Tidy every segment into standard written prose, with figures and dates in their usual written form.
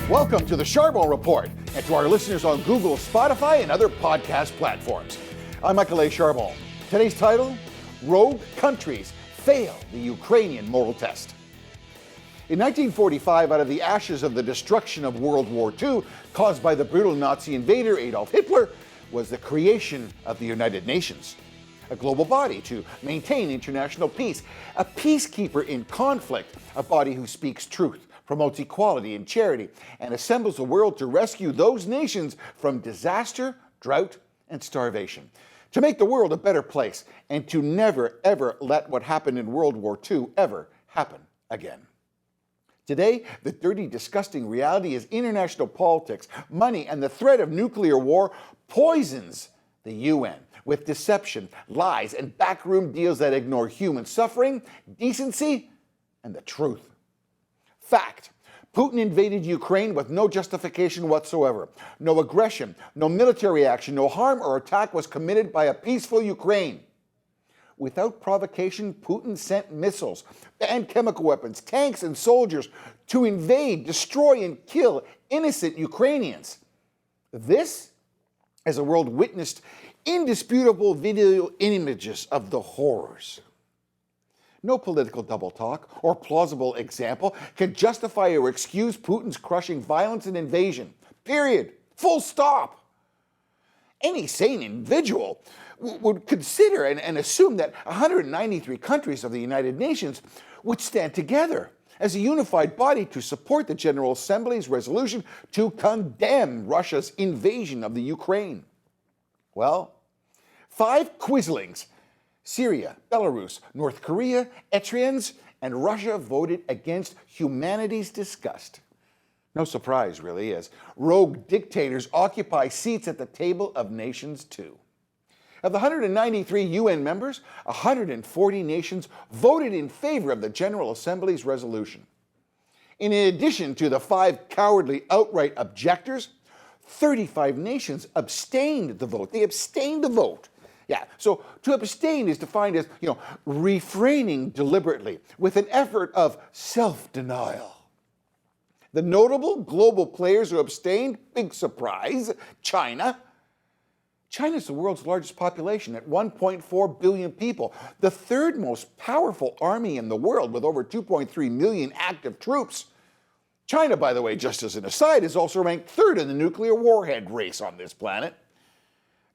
Welcome to the Charbon Report, and to our listeners on Google, Spotify, and other podcast platforms. I'm Michael A. Charbon. Today's title, Rogue Countries Fail the Ukrainian Moral Test. In 1945, out of the ashes of the destruction of World War II, caused by the brutal Nazi invader Adolf Hitler, was the creation of the United Nations, a global body to maintain international peace, a peacekeeper in conflict, a body who speaks truth, promotes equality and charity, and assembles the world to rescue those nations from disaster, drought, and starvation, to make the world a better place, and to never, ever let what happened in World War II ever happen again. Today, the dirty, disgusting reality is international politics, money, and the threat of nuclear war poisons the UN with deception, lies, and backroom deals that ignore human suffering, decency, and the truth. Fact: Putin invaded Ukraine with no justification whatsoever. No aggression, no military action, no harm or attack was committed by a peaceful Ukraine. Without provocation, Putin sent missiles, banned chemical weapons, tanks, and soldiers to invade, destroy, and kill innocent Ukrainians. This, as the world witnessed indisputable video images of the horrors. No political double talk or plausible example can justify or excuse Putin's crushing violence and invasion. Period. Full stop. Any sane individual would consider and assume that 193 countries of the United Nations would stand together as a unified body to support the General Assembly's resolution to condemn Russia's invasion of the Ukraine. Well, 5 quislings, Syria, Belarus, North Korea, Eritrea, and Russia voted against humanity's disgust. No surprise, really, as rogue dictators occupy seats at the table of nations too. Of the 193 UN members, 140 nations voted in favor of the General Assembly's resolution. In addition to the 5 cowardly outright objectors, 35 nations abstained the vote. They abstained the vote. Yeah, so to abstain is defined as, refraining deliberately with an effort of self-denial. The notable global players who abstained, big surprise, China. China's the world's largest population at 1.4 billion people, the 3rd most powerful army in the world with over 2.3 million active troops. China, by the way, just as an aside, is also ranked 3rd in the nuclear warhead race on this planet.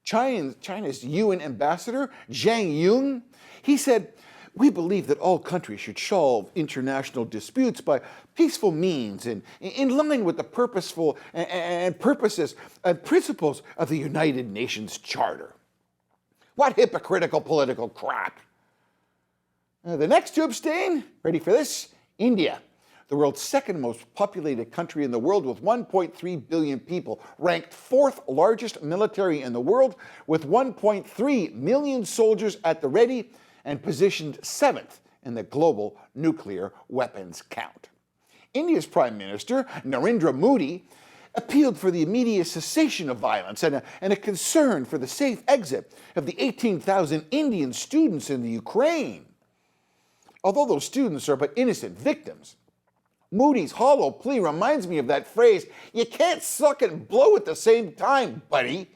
China's UN ambassador, Zhang Yung, he said, "We believe that all countries should solve international disputes by peaceful means and in line with the purposeful and purposes and principles of the United Nations Charter." What hypocritical political crap. The next to abstain, ready for this? India. The world's 2nd most populated country in the world with 1.3 billion people, ranked 4th largest military in the world with 1.3 million soldiers at the ready, and positioned 7th in the global nuclear weapons count. India's Prime Minister, Narendra Modi, appealed for the immediate cessation of violence and a concern for the safe exit of the 18,000 Indian students in the Ukraine. Although those students are but innocent victims, Moody's hollow plea reminds me of that phrase, "You can't suck and blow at the same time, buddy."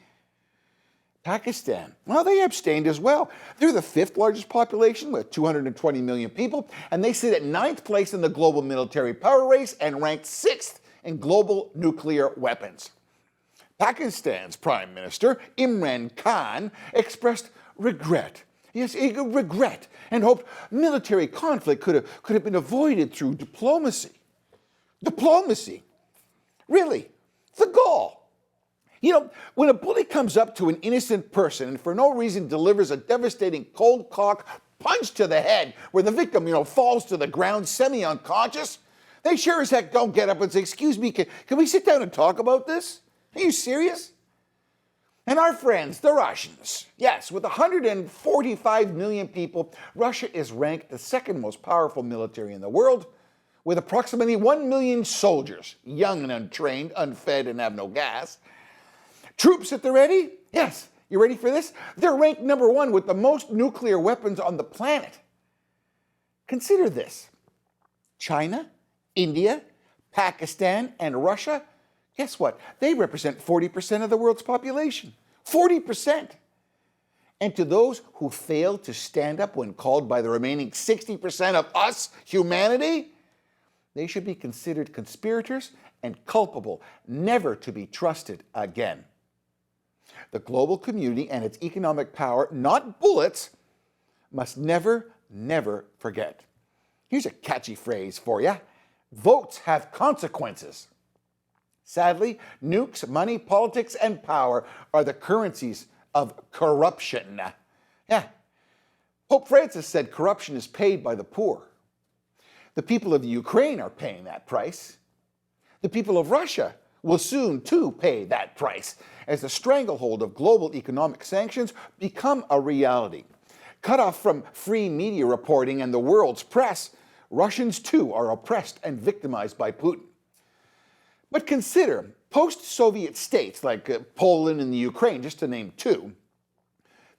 Pakistan, well, they abstained as well. They're the 5th largest population with 220 million people, and they sit at 9th place in the global military power race and ranked 6th in global nuclear weapons. Pakistan's Prime Minister, Imran Khan, expressed regret. Yes, regret, and hoped military conflict could have been avoided through diplomacy. Diplomacy? Really? The gall. When a bully comes up to an innocent person and for no reason delivers a devastating cold cock punch to the head where the victim, falls to the ground semi-unconscious, they sure as heck don't get up and say, "Excuse me, can we sit down and talk about this? Are you serious?" And our friends, the Russians. Yes, with 145 million people, Russia is ranked the 2nd most powerful military in the world, with approximately 1 million soldiers, young and untrained, unfed, and have no gas. Troops at the ready? Yes, you ready for this? They're ranked number 1 with the most nuclear weapons on the planet. Consider this. China, India, Pakistan, and Russia, guess what? They represent 40% of the world's population. 40%. And to those who fail to stand up when called by the remaining 60% of us, humanity, they should be considered conspirators and culpable, never to be trusted again. The global community and its economic power, not bullets, must never, never forget. Here's a catchy phrase for you. Votes have consequences. Sadly, nukes, money, politics, and power are the currencies of corruption. Yeah. Pope Francis said corruption is paid by the poor. The people of Ukraine are paying that price. The people of Russia will soon, too, pay that price as the stranglehold of global economic sanctions become a reality. Cut off from free media reporting and the world's press, Russians, too, are oppressed and victimized by Putin. But consider, post-Soviet states like Poland and the Ukraine, just to name two,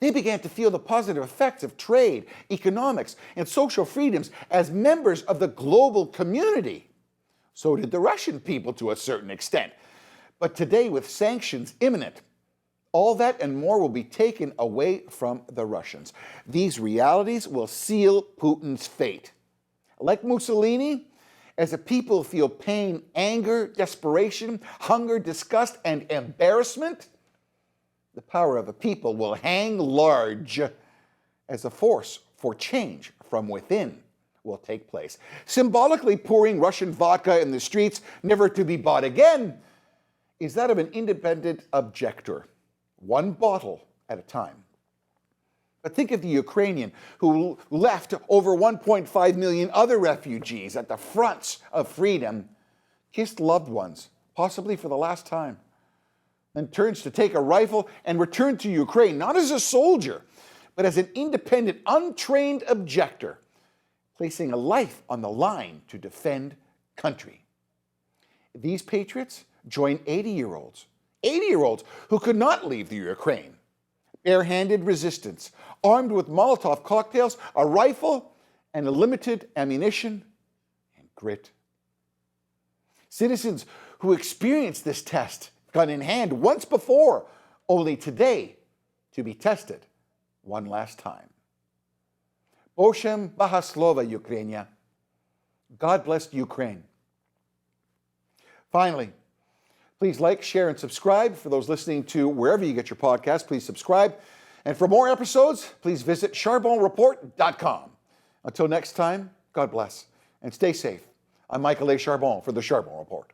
they began to feel the positive effects of trade, economics, and social freedoms as members of the global community. So did the Russian people to a certain extent. But today, with sanctions imminent, all that and more will be taken away from the Russians. These realities will seal Putin's fate. Like Mussolini, as a people feel pain, anger, desperation, hunger, disgust, and embarrassment, the power of a people will hang large as a force for change from within will take place. Symbolically pouring Russian vodka in the streets, never to be bought again, is that of an independent objector, one bottle at a time. But think of the Ukrainian who left over 1.5 million other refugees at the fronts of freedom, kissed loved ones, possibly for the last time, then turns to take a rifle and return to Ukraine, not as a soldier, but as an independent, untrained objector, placing a life on the line to defend country. These patriots join 80-year-olds who could not leave the Ukraine. Bare-handed resistance, armed with Molotov cocktails, a rifle, and a limited ammunition, and grit. Citizens who experienced this test, gun in hand, once before, only today to be tested one last time. Boshem Bahaslova, Ukrainia. God bless Ukraine. Finally, please like, share, and subscribe. For those listening to wherever you get your podcast, please subscribe. And for more episodes, please visit charbonreport.com. Until next time, God bless and stay safe. I'm Michael A. Charbon for the Charbon Report.